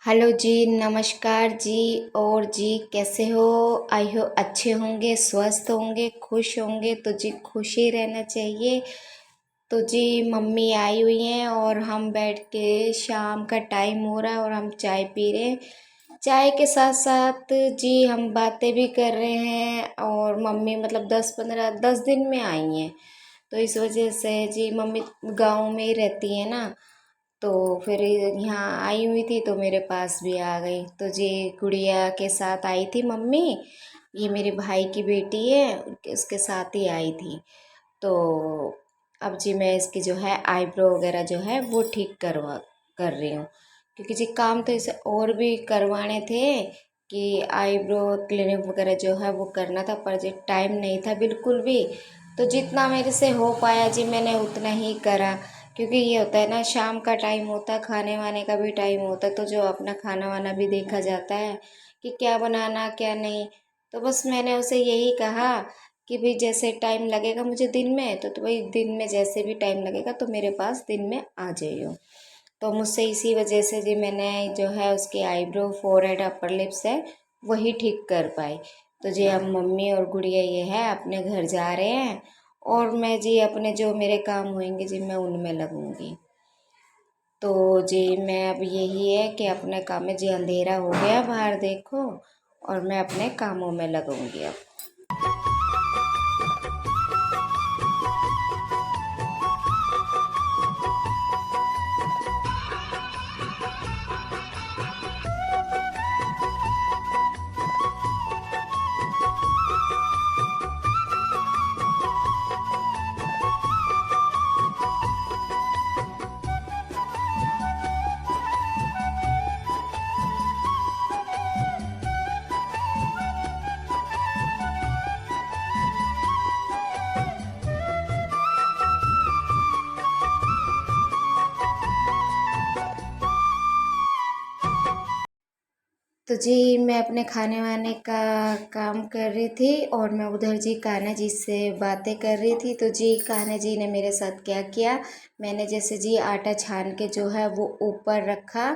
Hello जी, नमस्कार जी। और जी कैसे हो? आई हो अच्छे होंगे, स्वस्थ होंगे, खुश होंगे। तो जी खुश ही रहना चाहिए। तो जी मम्मी आई हुई हैं और हम बैठ के शाम का टाइम हो रहा है और हम चाय पी रहे हैं। चाय के साथ साथ जी हम बातें भी कर रहे हैं। और मम्मी मतलब 10 दिन में आई हैं। तो इस वजह से जी मम्मी गाँव में ही रहती है ना, तो फिर यहाँ आई हुई थी तो मेरे पास भी आ गई। तो जी गुड़िया के साथ आई थी मम्मी। ये मेरे भाई की बेटी है, उसके साथ ही आई थी। तो अब जी मैं इसकी जो है आईब्रो वगैरह जो है वो ठीक कर रही हूँ। क्योंकि जी काम तो इसे और भी करवाने थे कि आईब्रो क्लिनिक वगैरह जो है वो करना था, पर जी टाइम नहीं था बिल्कुल भी। तो जितना मेरे से हो पाया जी मैंने उतना ही करा। क्योंकि ये होता है ना, शाम का टाइम होता है, खाने वाने का भी टाइम होता है, तो जो अपना खाना वाना भी देखा जाता है कि क्या बनाना क्या नहीं। तो बस मैंने उसे यही कहा कि भाई जैसे टाइम लगेगा मुझे दिन में, तो भाई दिन में जैसे भी टाइम लगेगा तो मेरे पास दिन में आ जाइयो। तो मुझसे इसी वजह से जी मैंने जो है उसकी आईब्रो, फोरहेड, अपर लिप्स है वही ठीक कर पाई। तो जी अब मम्मी और गुड़िया ये है अपने घर जा रहे हैं और मैं जी अपने जो मेरे काम होंगे जी मैं उनमें लगूंगी। तो जी मैं अब यही है कि अपने काम में जी अंधेरा हो गया बाहर देखो, और मैं अपने कामों में लगूंगी अब। तो जी मैं अपने खाने वाने का काम कर रही थी और मैं उधर जी कान्हा जी से बातें कर रही थी। तो जी कान्हा जी ने मेरे साथ क्या किया, मैंने जैसे जी आटा छान के जो है वो ऊपर रखा।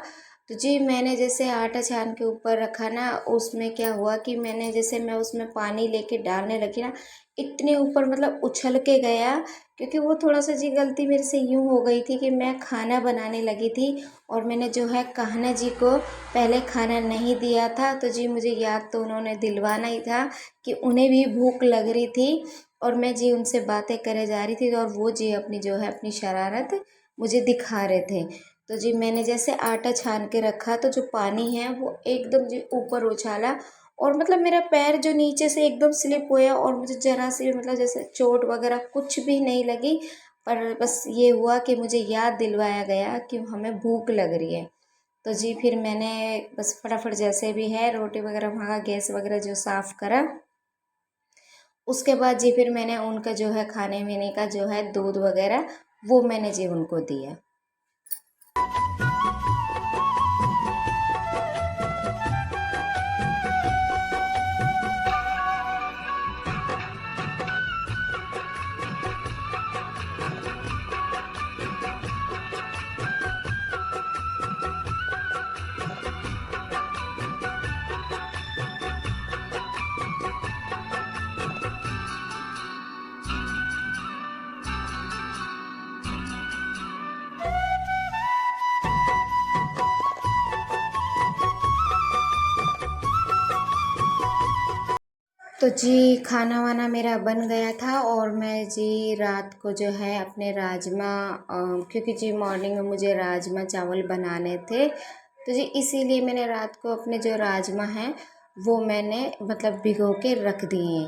तो जी मैंने जैसे आटा छान के ऊपर रखा ना, उसमें क्या हुआ कि मैंने जैसे मैं उसमें पानी लेके डालने लगी ना, इतने ऊपर मतलब उछल के गया। क्योंकि वो थोड़ा सा जी गलती मेरे से यूँ हो गई थी कि मैं खाना बनाने लगी थी और मैंने जो है कान्हा जी को पहले खाना नहीं दिया था। तो जी मुझे याद तो उन्होंने दिलवाना ही था कि उन्हें भी भूख लग रही थी और मैं जी उनसे बातें करे जा रही थी, और वो जी अपनी जो है अपनी शरारत मुझे दिखा रहे थे। तो जी मैंने जैसे आटा छान के रखा तो जो पानी है वो एकदम जी ऊपर उछाला, और मतलब मेरा पैर जो नीचे से एकदम स्लिप हुआ और मुझे जरा सी भी मतलब जैसे चोट वगैरह कुछ भी नहीं लगी। पर बस ये हुआ कि मुझे याद दिलवाया गया कि हमें भूख लग रही है। तो जी फिर मैंने बस फटाफट जैसे भी है रोटी वगैरह वहाँ का गैस वगैरह जो साफ़ करा, उसके बाद जी फिर मैंने उनका जो है खाने पीने का जो है दूध वगैरह वो मैंने जी उनको दिया। तो जी खाना वाना मेरा बन गया था और मैं जी रात को जो है अपने राजमा, क्योंकि जी मॉर्निंग में मुझे राजमा चावल बनाने थे, तो जी इसीलिए मैंने रात को अपने जो राजमा हैं वो मैंने मतलब भिगो के रख दिए।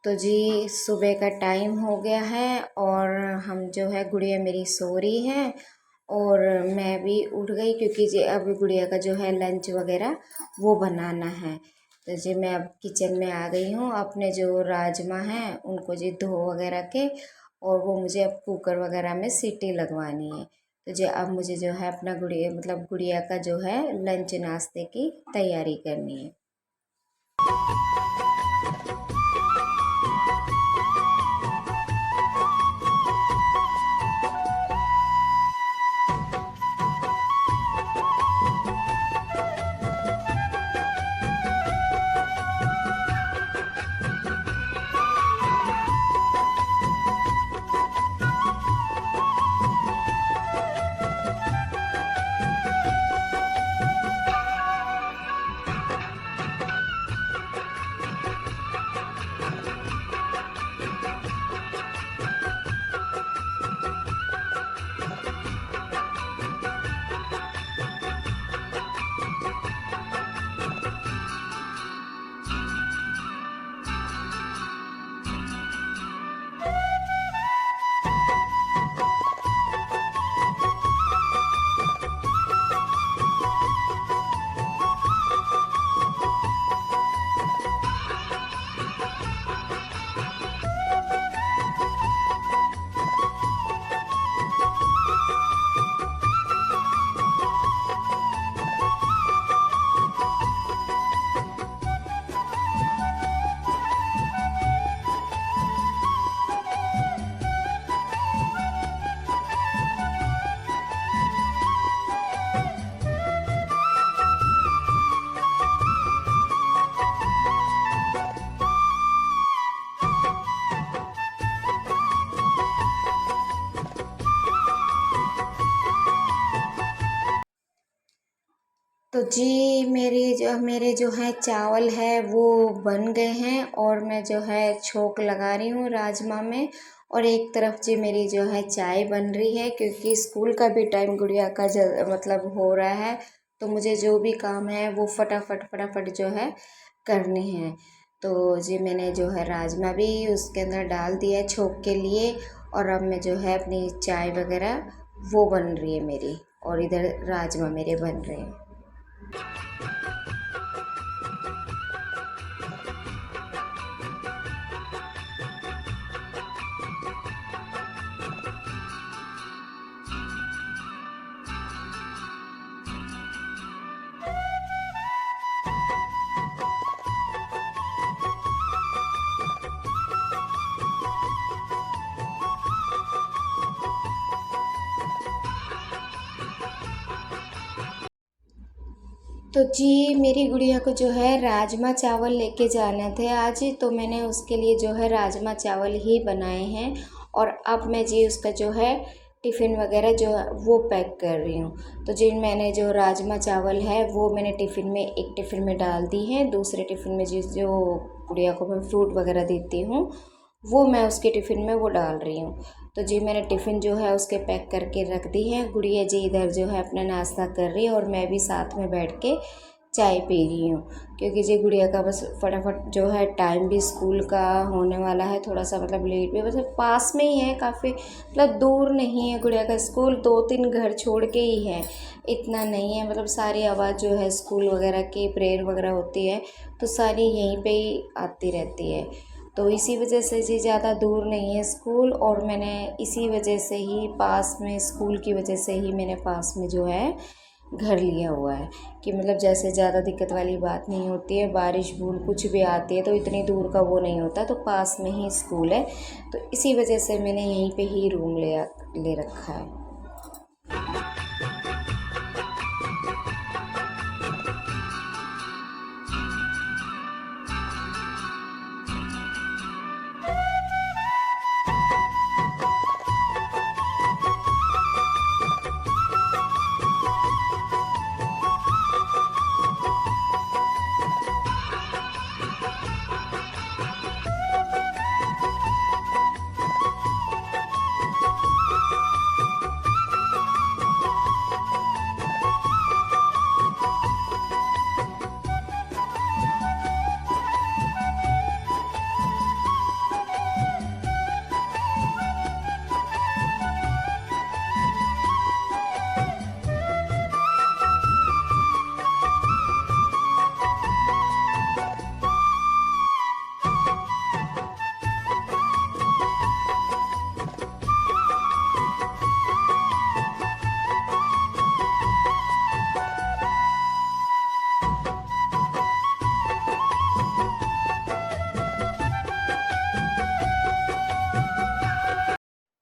तो जी सुबह का टाइम हो गया है और हम जो है गुड़िया मेरी सो रही है और मैं भी उठ गई, क्योंकि जी अब गुड़िया का जो है लंच वगैरह वो बनाना है। तो जी मैं अब किचन में आ गई हूँ, अपने जो राजमा हैं उनको जी धो वगैरह के, और वो मुझे अब कुकर वगैरह में सीटी लगवानी है। तो जी अब मुझे जो है अपना गुड़िया मतलब गुड़िया का जो है लंच नाश्ते की तैयारी करनी है। तो जी मेरे जो है चावल है वो बन गए हैं और मैं जो है छोंक लगा रही हूँ राजमा में। और एक तरफ जी मेरी जो है चाय बन रही है, क्योंकि स्कूल का भी टाइम गुड़िया का मतलब हो रहा है, तो मुझे जो भी काम है वो फटाफट फटाफट जो है करने हैं। तो जी मैंने जो है राजमा भी उसके अंदर डाल दिया है छोंक के लिए, और अब मैं जो है अपनी चाय वगैरह वो बन रही है मेरी, और इधर राजमा मेरे बन रहे हैं। तो जी मेरी गुड़िया को जो है राजमा चावल लेके जाने थे आज, तो मैंने उसके लिए जो है राजमा चावल ही बनाए हैं। और अब मैं जी उसका जो है टिफ़िन वगैरह जो है वो पैक कर रही हूँ। तो जी मैंने जो राजमा चावल है वो मैंने टिफ़िन में, एक टिफ़िन में डाल दी है, दूसरे टिफ़िन में जो गुड़िया को मैं फ्रूट वगैरह देती हूँ वो मैं उसके टिफ़िन में वो डाल रही हूँ। तो जी मैंने टिफ़िन जो है उसके पैक करके रख दी है। गुड़िया जी इधर जो है अपना नाश्ता कर रही है और मैं भी साथ में बैठ के चाय पी रही हूँ, क्योंकि जी गुड़िया का बस फटाफट जो है टाइम भी स्कूल का होने वाला है, थोड़ा सा मतलब लेट भी, बस पास में ही है काफ़ी, मतलब दूर नहीं है गुड़िया का स्कूल, 2-3 घर छोड़ के ही है, इतना नहीं है, मतलब सारी आवाज़ जो है स्कूल वगैरह की प्रेयर वगैरह होती है तो सारी यहीं पे ही आती रहती है। तो इसी वजह से जी ज़्यादा दूर नहीं है स्कूल, और मैंने इसी वजह से ही पास में, स्कूल की वजह से ही मैंने पास में जो है घर लिया हुआ है, कि मतलब जैसे ज़्यादा दिक्कत वाली बात नहीं होती है, बारिश बूंद कुछ भी आती है तो इतनी दूर का वो नहीं होता, तो पास में ही स्कूल है, तो इसी वजह से मैंने यहीं पे ही रूम ले रखा है।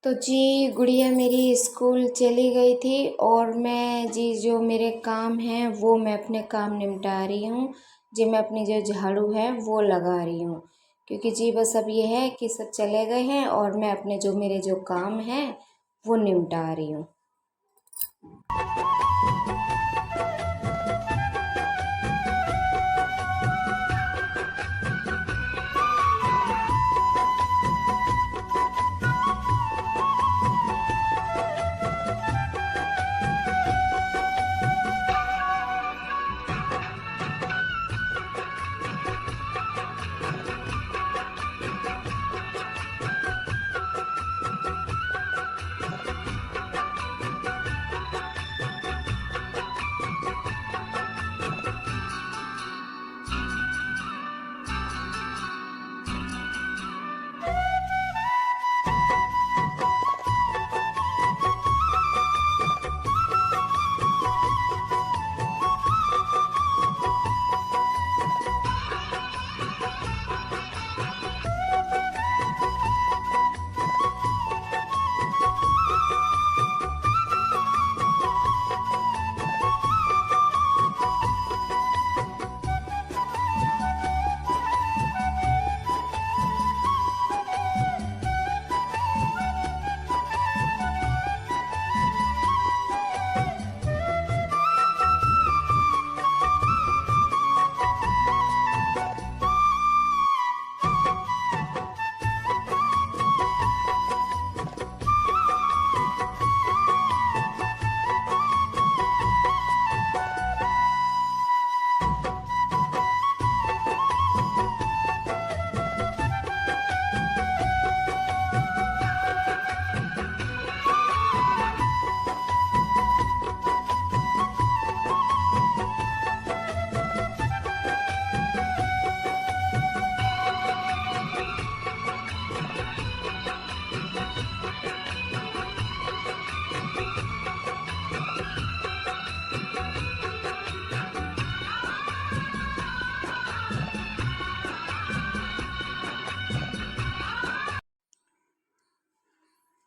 तो जी गुड़िया मेरी स्कूल चली गई थी, और मैं जी जो मेरे काम हैं वो मैं अपने काम निपटा रही हूँ जी। मैं अपनी जो झाड़ू है वो लगा रही हूँ, क्योंकि जी बस अब ये है कि सब चले गए हैं और मैं अपने जो मेरे जो काम हैं वो निपटा रही हूँ।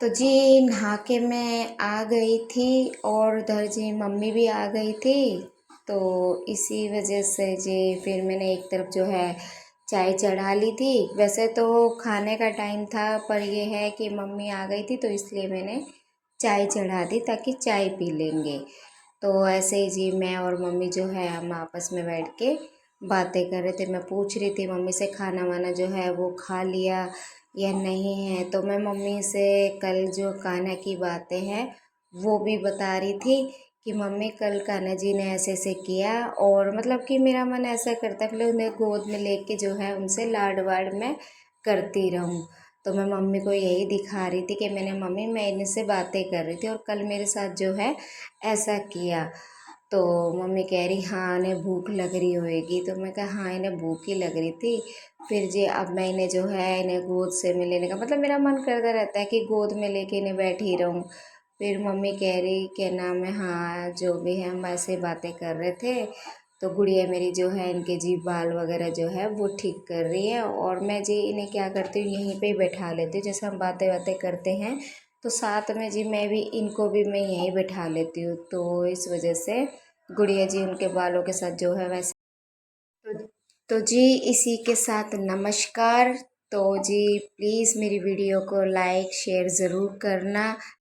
तो जी नहा के मैं आ गई थी और उधर जी मम्मी भी आ गई थी। तो इसी वजह से जी फिर मैंने एक तरफ जो है चाय चढ़ा ली थी। वैसे तो खाने का टाइम था, पर ये है कि मम्मी आ गई थी तो इसलिए मैंने चाय चढ़ा दी ताकि चाय पी लेंगे। तो ऐसे ही जी मैं और मम्मी जो है हम आपस में बैठ के बातें कर रहे थे। मैं पूछ रही थी मम्मी से खाना वाना जो है वो खा लिया या नहीं है। तो मैं मम्मी से कल जो कान्हा की बातें हैं वो भी बता रही थी कि मम्मी कल कान्हा जी ने ऐसे ऐसे किया, और मतलब कि मेरा मन ऐसा करता है कि उन्हें गोद में लेके जो है उनसे लाड वाड मैं करती रहूं। तो मैं मम्मी को यही दिखा रही थी कि मम्मी मैं इनसे बातें कर रही थी और कल मेरे साथ जो है ऐसा किया। तो मम्मी कह रही हाँ इन्हें भूख लग रही होएगी। तो मैं कहा हाँ इन्हें भूख ही लग रही थी। फिर जी अब मैं इन्हें जो है इन्हें गोद से में लेने का मतलब मेरा मन करता रहता है कि गोद में लेके इन्हें बैठी रहूं। फिर मम्मी कह रही क्या नाम है, हाँ जो भी है हम ऐसे बातें कर रहे थे। तो गुड़िया मेरी जो है इनके जी बाल वगैरह जो है वो ठीक कर रही है, और मैं जी इन्हें क्या करती हूँ यहीं पे ही बैठा लेती हूँ। जैसे हम बातें बातें करते हैं तो साथ में जी मैं भी इनको भी मैं यहीं बैठा लेती हूँ। तो इस वजह से गुड़िया जी उनके बालों के साथ जो है वैसे। तो, तो जी इसी के साथ नमस्कार। तो जी प्लीज़ मेरी वीडियो को लाइक शेयर ज़रूर करना।